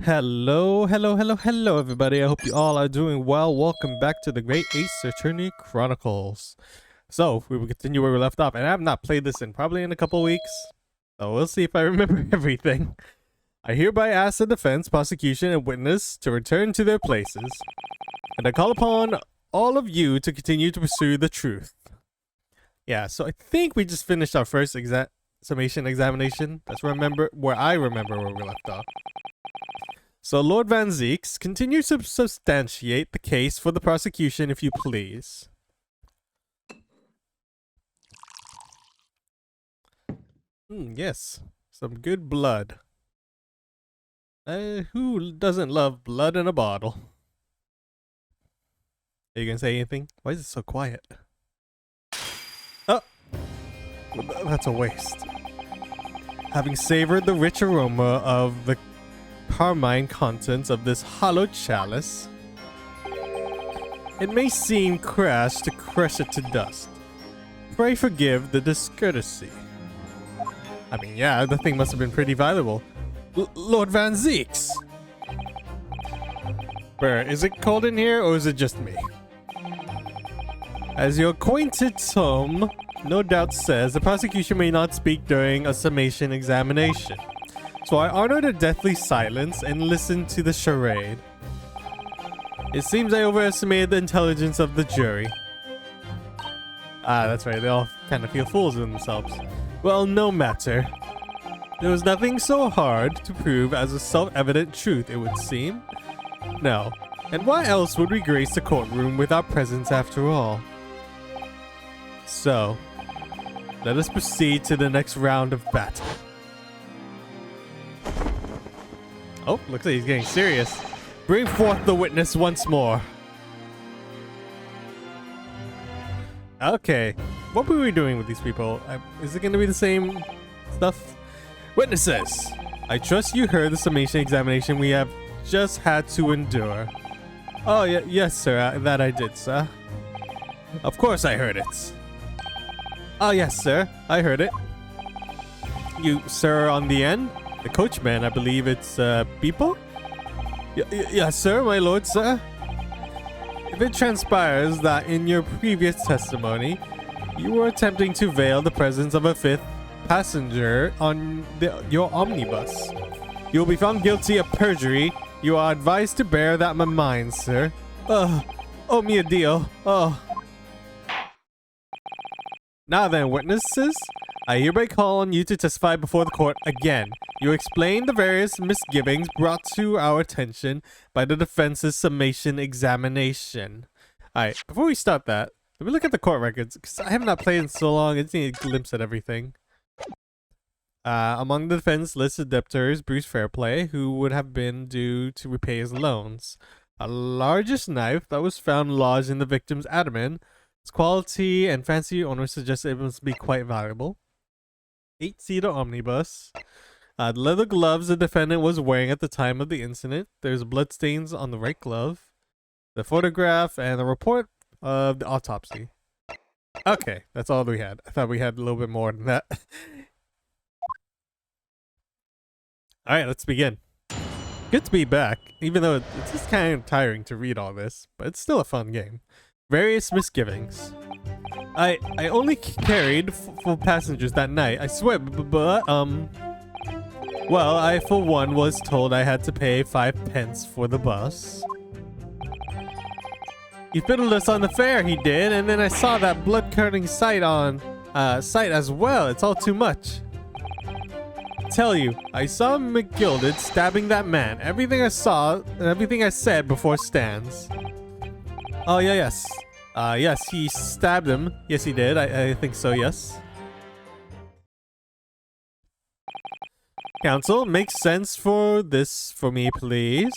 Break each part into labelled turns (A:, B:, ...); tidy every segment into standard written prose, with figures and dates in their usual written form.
A: Hello, everybody. I hope you all are doing well. Welcome back to the Great Ace Attorney Chronicles. So, we will continue where we left off, and I have not played this in probably in a couple weeks. So, we'll see if I remember everything. I hereby ask the defense, prosecution, and witness to return to their places, and I call upon all of you to continue to pursue the truth. Yeah, so I think we just finished our first summation examination. That's where I remember where we left off. So, Lord Van Zeeks, continue to substantiate the case for the prosecution, if you please. Yes, some good blood. Who doesn't love blood in a bottle? Are you gonna say anything? Why is it so quiet? Oh, that's a waste. Having savored the rich aroma of the carmine contents of this hollow chalice, it may seem crass to crush it to dust. Pray forgive the discourtesy. I mean, yeah, the thing must have been pretty valuable. Lord Van Zeeks! Is it cold in here, or is it just me? As your acquainted Tom no doubt says, the prosecution may not speak during a summation examination. So I honor the deathly silence and listen to the charade. It seems I overestimated the intelligence of the jury. Ah, that's right, they all kind of feel fools of themselves. Well, no matter. There was nothing so hard to prove as a self-evident truth, it would seem. No. And why else would we grace the courtroom with our presence after all? So, let us proceed to the next round of battle. Oh, looks like he's getting serious. Bring forth the witness once more. Okay, what were we doing with these people? Is it going to be the same stuff? Witnesses, I trust you heard the summation examination we have just had to endure. Oh, yes, sir. That I did, sir. Of course I heard it. Oh, yes, sir. I heard it. You, sir, on the end? The coachman, I believe it's, Beeple? Yes, sir, my lord, sir. If it transpires that in your previous testimony, you were attempting to veil the presence of a fifth passenger on your omnibus, you will be found guilty of perjury. You are advised to bear that in mind, sir. Oh, mio Dio. Oh. Now then, witnesses, I hereby call on you to testify before the court again. You explain the various misgivings brought to our attention by the defense's summation examination. Alright, before we start that, let me look at the court records, because I have not played in so long, I just need a glimpse at everything. Among the defense listed debtors, Bruce FAIRPLAY, who would have been due to repay his loans. A largest knife that was found lodged in the victim's abdomen. Its quality and fancy owner suggested it must be quite valuable. 8-seater omnibus. The leather gloves the defendant was wearing at the time of the incident. There's bloodstains on the right glove. The photograph and the report of the autopsy. Okay, that's all we had. I thought we had a little bit more than that. Alright, let's begin. Good to be back, even though it's just kind of tiring to read all this, but it's still a fun game. Various misgivings. I only carried full passengers that night, I swear, but, well, I for one was told I had to pay 5 pence for the bus. He fiddled us on the fare, he did, and then I saw that blood-curdling sight as well. It's all too much. Tell you, I saw McGilded stabbing that man. Everything I saw and everything I said before stands. Oh, yeah, yes. Yes, he stabbed him. Yes, he did. I think so, yes. Counsel, make sense for this for me, please.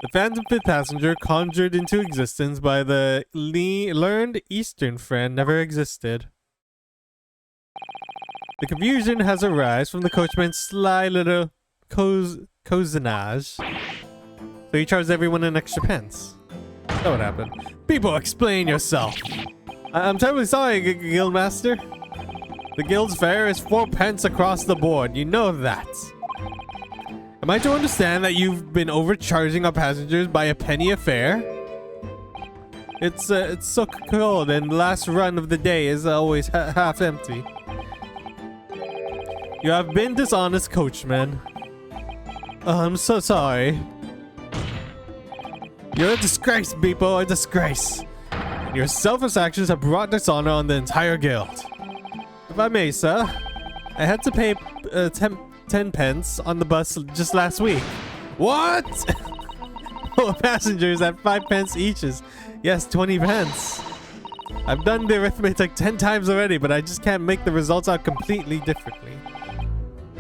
A: The phantom fifth passenger conjured into existence by the learned Eastern friend never existed. The confusion has arisen from the coachman's sly little cozenage. So he charged everyone an extra pence. That's what happened. People, explain yourself. I'm terribly sorry, Guildmaster. The guild's fare is 4 pence across the board. You know that. Am I to understand that you've been overcharging our passengers by a penny a fare? It's so cold, and the last run of the day is always half empty. You have been dishonest, coachman. Oh, I'm so sorry. You're a disgrace, people, a disgrace. And your selfish actions have brought dishonor on the entire guild. If I may, sir, I had to pay 10 pence on the bus just last week. What? Full passengers at 5 pence each is, yes, 20 pence. I've done the arithmetic 10 times already, but I just can't make the results out completely differently.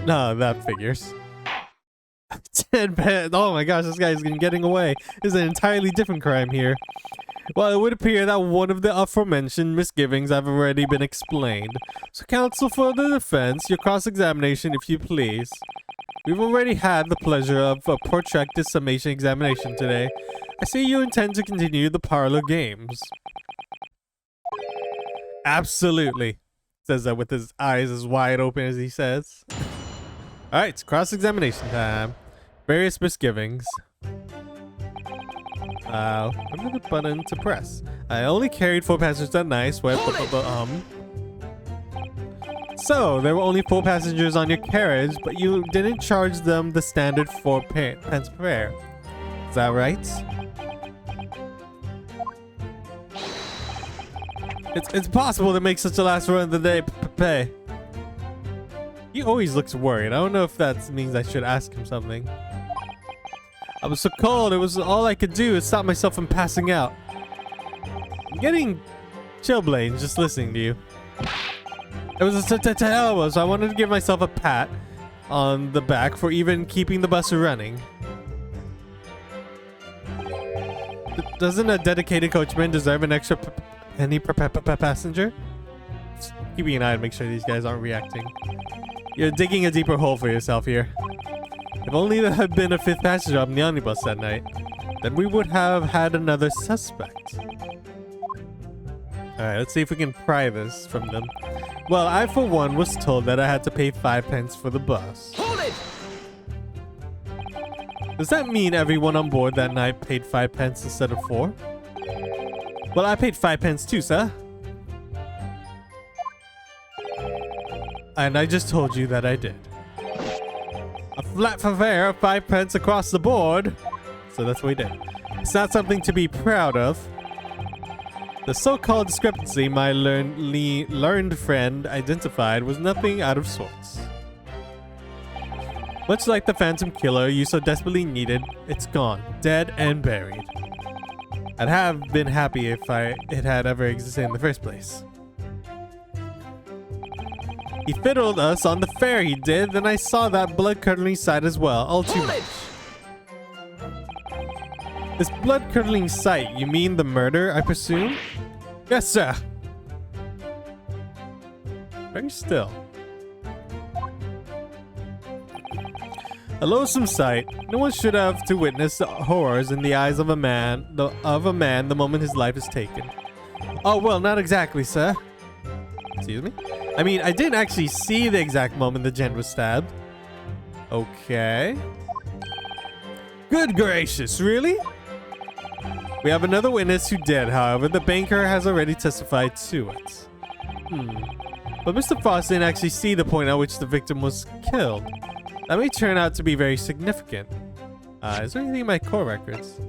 A: No, that figures. 10 pence. Oh my gosh, this guy's getting away. There's an entirely different crime here. Well, it would appear that one of the aforementioned misgivings have already been explained. So, counsel for the defense, your cross-examination, if you please. We've already had the pleasure of a protracted summation examination today. I see you intend to continue the parlor games. Absolutely, says that with his eyes as wide open as he says. Alright, it's cross-examination time. Various misgivings. Remember the button to press. I only carried 4 passengers that night. So, there were only 4 passengers on your carriage, but you didn't charge them the standard 4 pence per fare. Is that right? It's possible to make such a last run of the day pay. He always looks worried. I don't know if that means I should ask him something. I was so cold, it was all I could do is stop myself from passing out. I'm getting chilblains just listening to you. It was terrible, so I wanted to give myself a pat on the back for even keeping the bus running. Doesn't a dedicated coachman deserve an extra penny per passenger? Just keeping an eye to make sure these guys aren't reacting. You're digging a deeper hole for yourself here. If only there had been a 5th passenger on the omnibus that night, then we would have had another suspect. Alright, let's see if we can pry this from them. Well, I for one was told that I had to pay 5 pence for the bus. Hold it! Does that mean everyone on board that night paid 5 pence instead of 4? Well, I paid 5 pence too, sir. And I just told you that I did. A flat fare of 5 pence across the board. So that's what we did. It's not something to be proud of. The so-called discrepancy my learned friend identified was nothing out of sorts. Much like the phantom killer you so desperately needed, it's gone, dead and buried. I'd have been happy if it had ever existed in the first place. He fiddled us on the fare, he did, then I saw that blood-curdling sight as well, all too much. This blood-curdling sight, you mean the murder, I presume? Yes, sir. Very still. A loathsome sight. No one should have to witness the horrors in the eyes of a man the moment his life is taken. Oh, well, not exactly, sir. Excuse me? I mean, I didn't actually see the exact moment the gent was stabbed. Okay. Good gracious, really? We have another witness who did, however. The banker has already testified to it. But Mr. Frost didn't actually see the point at which the victim was killed. That may turn out to be very significant. Is there anything in my core records?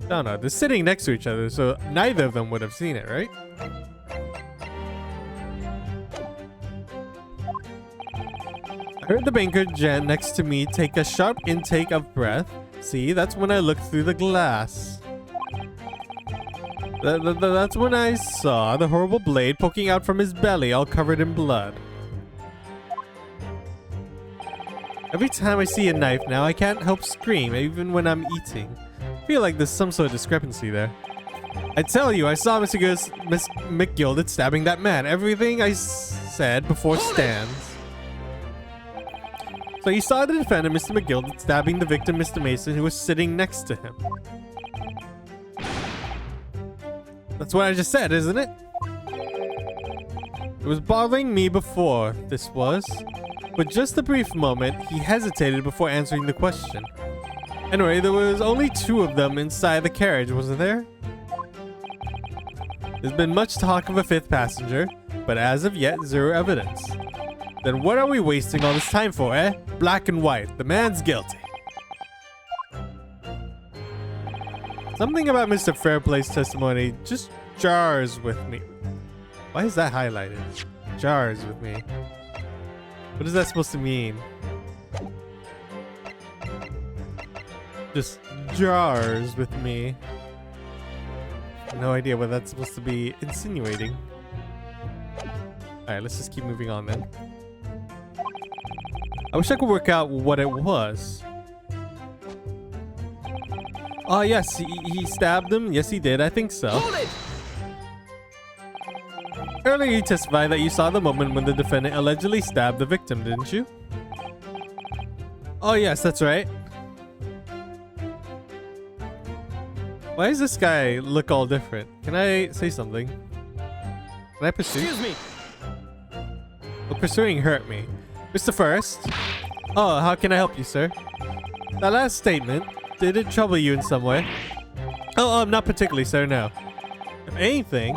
A: No, they're sitting next to each other, so neither of them would have seen it, right? I heard the banker gent next to me take a sharp intake of breath. See, that's when I looked through the glass. That's when I saw the horrible blade poking out from his belly, all covered in blood. Every time I see a knife now, I can't help scream, even when I'm eating. I feel like there's some sort of discrepancy there. I tell you, I saw Miss McGilded stabbing that man. Everything I said before stands. So you saw the defendant, Mr. McGilded, stabbing the victim, Mr. Mason, who was sitting next to him. That's what I just said, isn't it? It was bothering me before, this was. For just a brief moment, he hesitated before answering the question. Anyway, there was only 2 of them inside the carriage, wasn't there? There's been much talk of a 5th passenger, but as of yet, 0 evidence. Then what are we wasting all this time for, eh? Black and white. The man's guilty. Something about Mr. Fairplay's testimony just jars with me. Why is that highlighted? Jars with me. What is that supposed to mean? Just jars with me. No idea what that's supposed to be insinuating. Alright, let's just keep moving on then. I wish I could work out what it was. Oh yes, he stabbed him? Yes he did, I think so.
B: Hold it!
A: Earlier you testified that you saw the moment when the defendant allegedly stabbed the victim, didn't you? Oh yes, that's right. Why does this guy look all different? Can I say something? Can I pursue?
B: Excuse me.
A: Well, pursuing hurt me. Mr. First? Oh, how can I help you, sir? That last statement, did it trouble you in some way? Oh, not particularly, sir, no. If anything,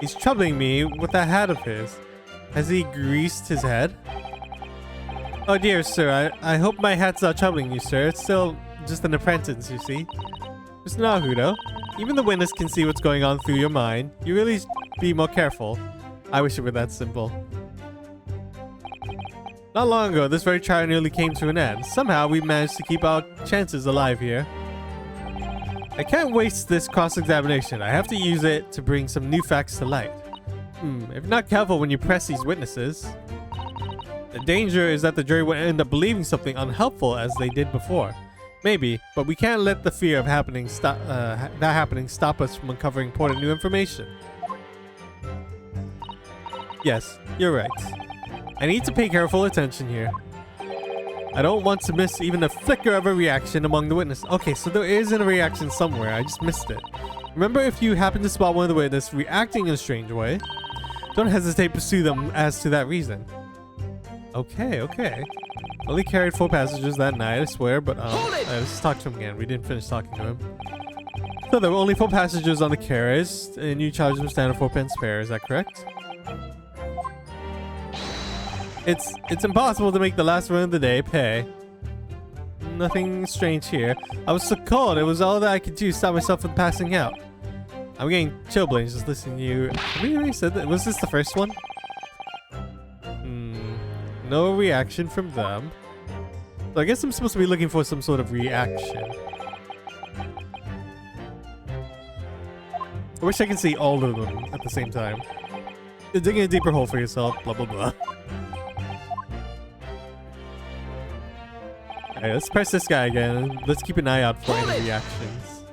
A: he's troubling me with that hat of his. Has he greased his head? Oh dear, sir, I hope my hat's not troubling you, sir. It's still just an apprentice, you see. Mr. Naruto, even the witness can see what's going on through your mind. You really should be more careful. I wish it were that simple. Not long ago, this very trial nearly came to an end. Somehow, we managed to keep our chances alive here. I can't waste this cross-examination. I have to use it to bring some new facts to light. If you're not careful when you press these witnesses, the danger is that the jury will end up believing something unhelpful as they did before. Maybe, but we can't let the fear of that happening stop us from uncovering important new information. Yes, you're right. I need to pay careful attention here. I don't want to miss even a flicker of a reaction among the witnesses. Okay, so there isn't a reaction somewhere. I just missed it. Remember, if you happen to spot one of the witnesses reacting in a strange way, don't hesitate to pursue them as to that reason. Okay, okay. Only carried 4 passengers that night, I swear, but let's just talk to him again. We didn't finish talking to him. So there were only 4 passengers on the carriage, and you charged them standard 4 pence fare, is that correct? It's impossible to make the last run of the day pay. Nothing strange here. I was so cold, it was all that I could do to stop myself from passing out. I'm getting chilblains just listening to you. Have we already said that? Was this the first one? No reaction from them. So I guess I'm supposed to be looking for some sort of reaction. I wish I could see all of them at the same time. You're digging a deeper hole for yourself, blah blah blah. Alright, let's press this guy again. Let's keep an eye out for any reactions.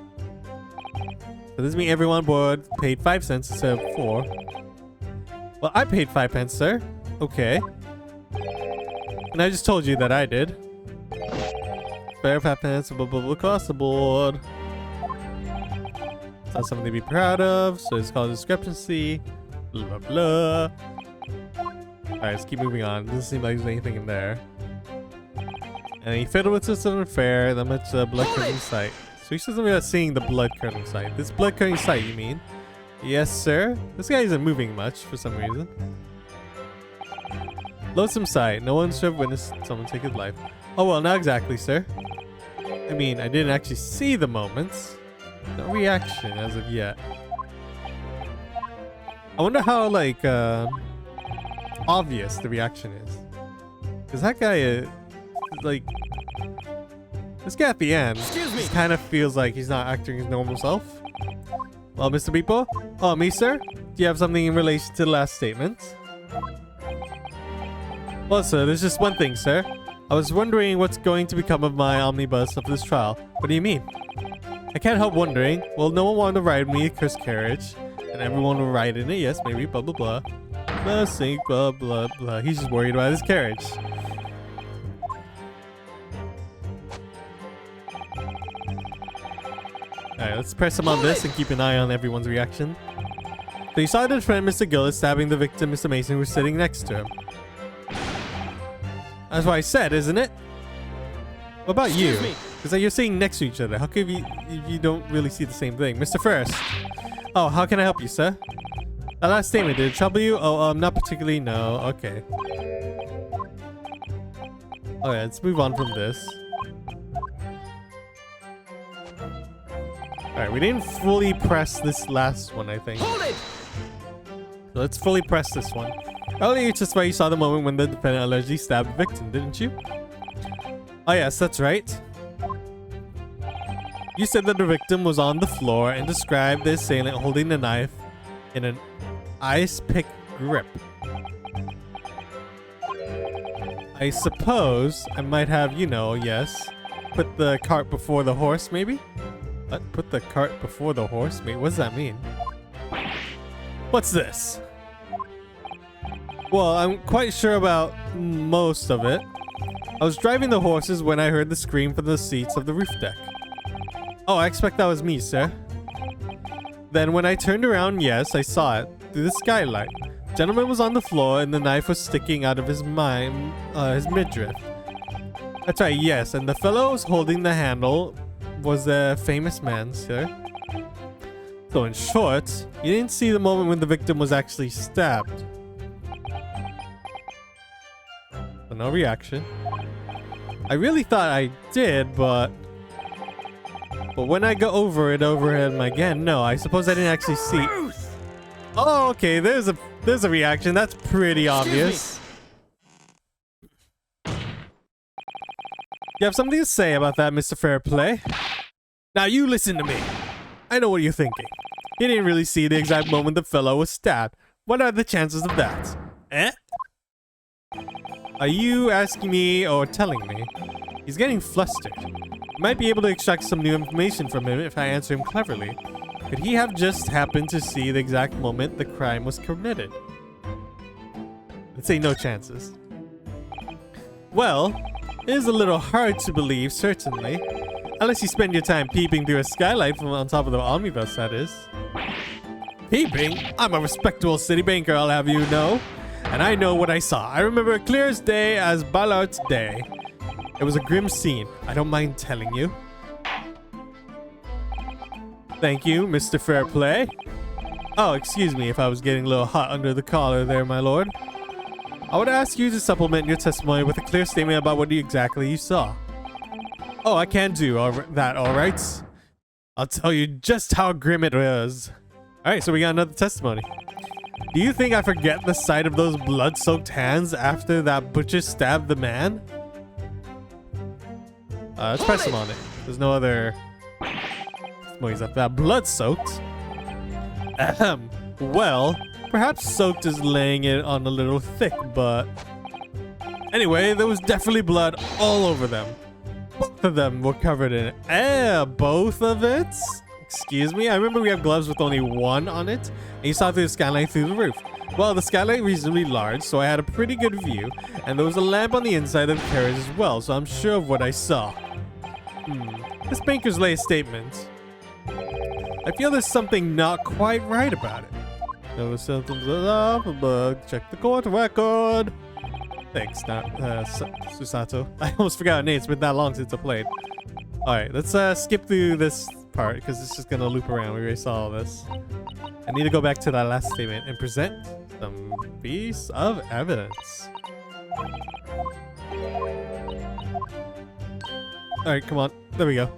A: So this means everyone on board paid 5 cents instead of 4. Well, I paid 5 pence, sir. Okay. And I just told you that I did. Fair 5 pence, blah blah blah across the board. That's something to be proud of, so it's called discrepancy. Blah blah. Alright, let's keep moving on. Doesn't seem like there's anything in there. And he fiddled with system unfair, that much blood curdling sight. So he doesn't really seeing the blood curdling sight. This blood curdling sight, you mean? Yes, sir. This guy isn't moving much for some reason. Loathsome sight. No one should have witnessed someone take his life. Oh well, not exactly, sir. I mean, I didn't actually see the moments. No reaction as of yet. I wonder how, like, obvious the reaction is. Because that guy, like, this guy at the end just kind of feels like he's not acting his normal self. Well, Mr. Beeple? Oh, me, sir? Do you have something in relation to the last statement? Well, sir, there's just one thing, sir. I was wondering what's going to become of my omnibus after this trial. What do you mean? I can't help wondering. Well, no one wanted to ride me a cursed carriage, and everyone will ride in it. Yes, maybe, blah, blah, blah. Blah, sink, blah, blah, blah. He's just worried about his carriage. Alright, let's press him on this and keep an eye on everyone's reaction. So you saw the friend Mr. Gillis stabbing the victim Mr. Mason who was sitting next to him. That's what I said, isn't it? What about you?
B: Excuse me.
A: Because you're sitting next to each other. How come you don't really see the same thing? Mr. First. Oh, how can I help you, sir? That last statement, did it trouble you? Oh, not particularly, no. Okay. Okay, let's move on from this. Alright, we didn't fully press this last one, I think.
B: Hold it!
A: So let's fully press this one. Earlier, you testified you saw the moment when the defendant allegedly stabbed the victim, didn't you? Oh yes, that's right. You said that the victim was on the floor and described the assailant holding the knife in an ice pick grip. I suppose I might have, you know, yes, put the cart before the horse, maybe? What? Put the cart before the horse? Wait, what does that mean? What's this? Well, I'm quite sure about most of it. I was driving the horses when I heard the scream from the seats of the roof deck. Oh, I expect that was me, sir. Then when I turned around, yes, I saw it through the skylight. The gentleman was on the floor and the knife was sticking out of his midriff. That's right, yes, and the fellow who was holding the handle was a famous man, sir. So in short, you didn't see the moment when the victim was actually stabbed. So no reaction. I really thought I did, but when I go over it overhead again, no, I suppose I didn't actually see. Oh, okay, there's a reaction. That's pretty obvious. You have something to say about that, Mr. Fairplay? Now you listen to me. I know what you're thinking. You didn't really see the exact moment the fellow was stabbed. What are the chances of that? Eh? Are you asking me or telling me? He's getting flustered. I might be able to extract some new information from him if I answer him cleverly. Could he have just happened to see the exact moment the crime was committed? Let's say no chances. Well, it is a little hard to believe, certainly. Unless you spend your time peeping through a skylight from on top of the omnibus, that is. Peeping? I'm a respectable city banker, I'll have you know. And I know what I saw. I remember it clear as day as Ballard's day. It was a grim scene. I don't mind telling you. Thank you, Mr. Fairplay. Oh, excuse me if I was getting a little hot under the collar there, my lord. I would ask you to supplement your testimony with a clear statement about what exactly you saw. Oh, I can do that, alright? I'll tell you just how grim it was. Alright, so we got another testimony. Do you think I forget the sight of those blood-soaked hands after that butcher stabbed the man? Let's press him on it. There's no other testimonies after that. Blood-soaked? Ahem. Well, perhaps soaked is laying it on a little thick, but... Anyway, there was definitely blood all over them. Both of them were covered in it. Both of it? Excuse me? I remember we have gloves with only one on it, and you saw through the skylight through the roof. Well, the skylight is reasonably large, so I had a pretty good view, and there was a lamp on the inside of the carriage as well, so I'm sure of what I saw. This banker's latest statement. I feel there's something not quite right about it. There was something check the court record. Thanks, Susato. I almost forgot her name. It's been that long since I played. Alright, let's skip through this part because it's just gonna loop around. We already saw all this. I need to go back to that last statement and present some piece of evidence. Alright, come on. There we go.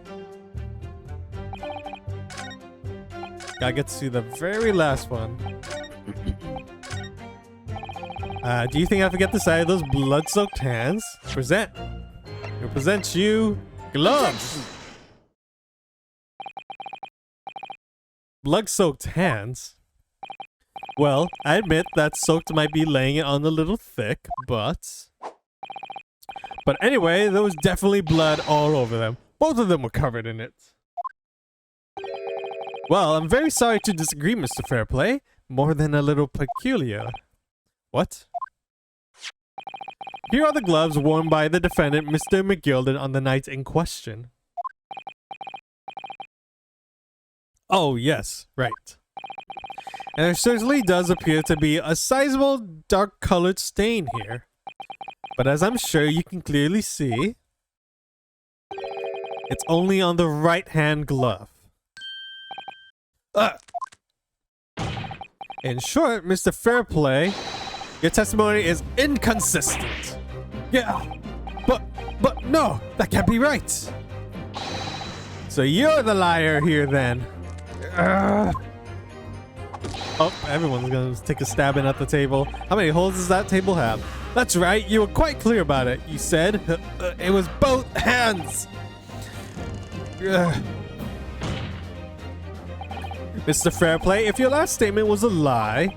A: Gotta get to the very last one. Do you think I forget the sight of those blood-soaked hands? Present. We'll present you gloves. Blood-soaked hands? Well, I admit that soaked might be laying it on a little thick, but anyway, there was definitely blood all over them. Both of them were covered in it. Well, I'm very sorry to disagree, Mr. Fairplay. More than a little peculiar. What? Here are the gloves worn by the defendant, Mr. McGilden, on the night in question. Oh, yes, right. And there certainly does appear to be a sizable dark-colored stain here. But as I'm sure you can clearly see, it's only on the right-hand glove. In short, Mr. Fairplay, your testimony is inconsistent. Yeah, but no, that can't be right. So you're the liar here then. Oh, everyone's gonna take a stab in at the table. How many holes does that table have? That's right, you were quite clear about it. You said it was both hands. Mr. Fairplay, if your last statement was a lie,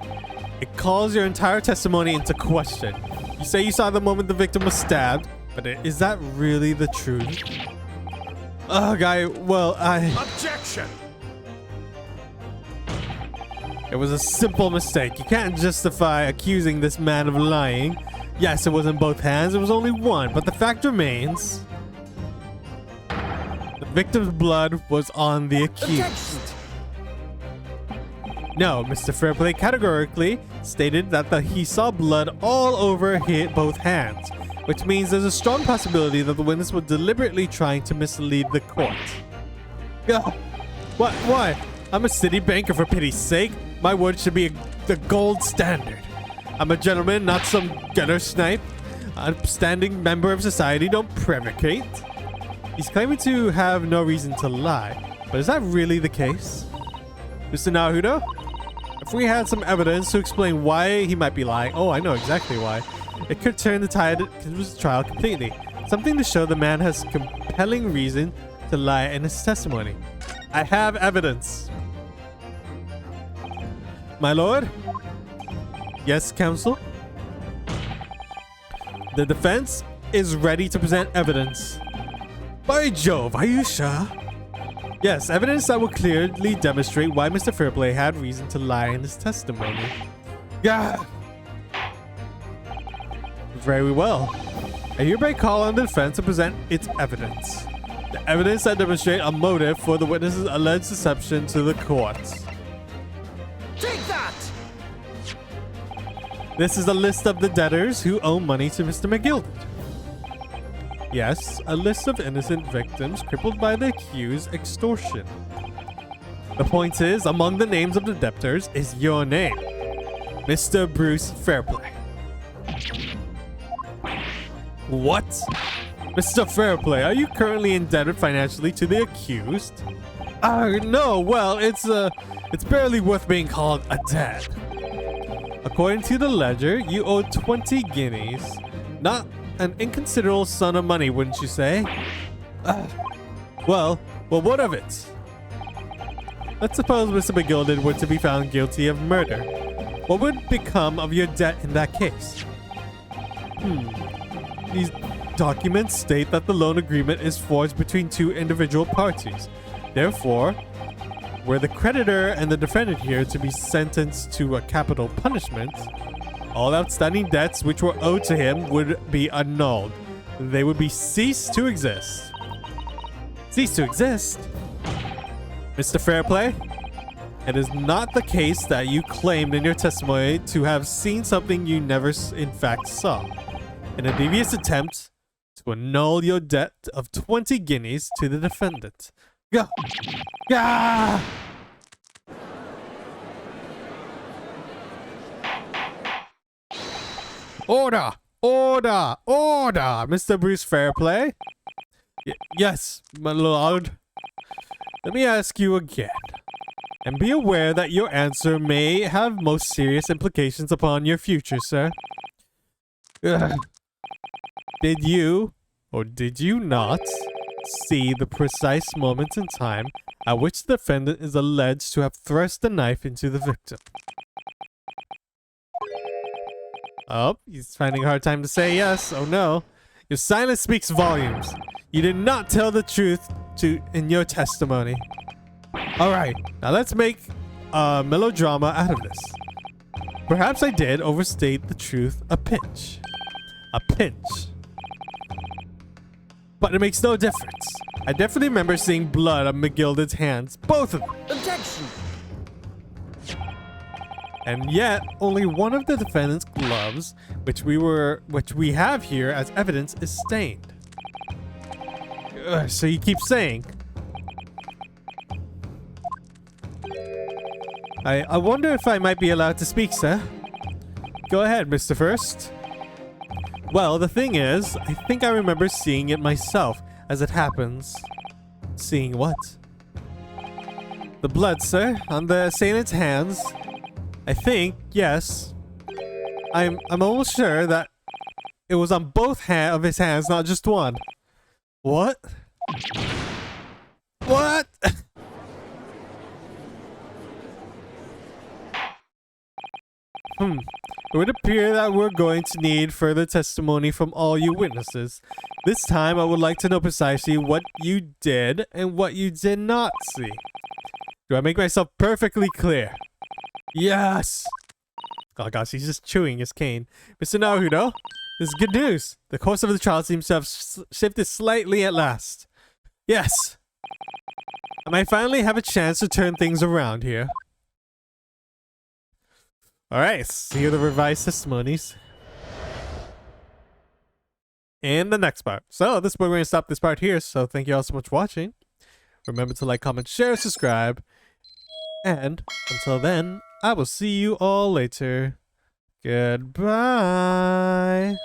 A: it calls your entire testimony into question. You say you saw the moment the victim was stabbed, but is that really the truth? Guy, well,
B: Objection!
A: It was a simple mistake. You can't justify accusing this man of lying. Yes, it wasn't both hands, it was only one, but the fact remains the victim's blood was on the accused.
B: Objection.
A: No, Mr. Fairplay categorically stated that he saw blood all over both hands, which means there's a strong possibility that the witness was deliberately trying to mislead the court. What? Why? I'm a city banker, for pity's sake. My word should be the gold standard. I'm a gentleman, not some gutter snipe. An upstanding member of society, don't prevaricate. He's claiming to have no reason to lie, but is that really the case? Mr. Naruto? If we had some evidence to explain why he might be lying, oh, I know exactly why. It could turn the tide of his trial completely. Something to show the man has compelling reason to lie in his testimony. I have evidence. My lord? Yes, counsel? The defense is ready to present evidence. By Jove, are you sure? Yes, evidence that will clearly demonstrate why Mr. Fairplay had reason to lie in his testimony. Yeah. Very well. I hereby call on the defense to present its evidence. The evidence that demonstrates a motive for the witness's alleged deception to the court.
B: Take that!
A: This is a list of the debtors who owe money to Mr. McGilded. Yes, a list of innocent victims crippled by the accused's extortion. The point is, among the names of the debtors is your name, Mr. Bruce Fairplay. What? Mr. Fairplay, are you currently indebted financially to the accused? No, well, it's barely worth being called a debt. According to the ledger, you owe 20 guineas. Not an inconsiderable sum of money, wouldn't you say? Well, what of it? Let's suppose Mr. McGilded were to be found guilty of murder. What would become of your debt in that case? These documents state that the loan agreement is forged between two individual parties. Therefore, were the creditor and the defendant here to be sentenced to a capital punishment, all outstanding debts which were owed to him would be annulled. They would be ceased to exist. Cease to exist? Mr. Fairplay, it is not the case that you claimed in your testimony to have seen something you never in fact saw. In a devious attempt to annul your debt of 20 guineas to the defendant. Go! Gah! Order! Order! Order! Mr. Bruce Fairplay? Yes, my lord. Let me ask you again. And be aware that your answer may have most serious implications upon your future, sir. Did you, or did you not, see the precise moment in time at which the defendant is alleged to have thrust the knife into the victim? Oh, he's finding a hard time to say yes. Oh no. Your silence speaks volumes. You did not tell the truth in your testimony. Alright, now let's make a melodrama out of this. Perhaps I did overstate the truth a pinch. A pinch. But it makes no difference. I definitely remember seeing blood on McGilded's hands. Both of them.
B: Objection!
A: And yet, only one of the defendant's gloves, which we have here as evidence, is stained. So you keep saying. I wonder if I might be allowed to speak, sir. Go ahead, Mr. First. Well, the thing is, I think I remember seeing it myself as it happens. Seeing what? The blood, sir, on the assailant's hands. I think, yes. I'm almost sure that it was on both of his hands, not just one. What? What? It would appear that we're going to need further testimony from all you witnesses. This time, I would like to know precisely what you did and what you did not see. Do I make myself perfectly clear? Yes! Oh gosh, he's just chewing his cane. Mr. Naruto, this is good news. The course of the trial seems to have shifted slightly at last. Yes! I might finally have a chance to turn things around here. Alright, see the revised testimonies. In the next part. So, at this point, we're going to stop this part here. So, thank you all so much for watching. Remember to like, comment, share, subscribe. And until then, I will see you all later. Goodbye.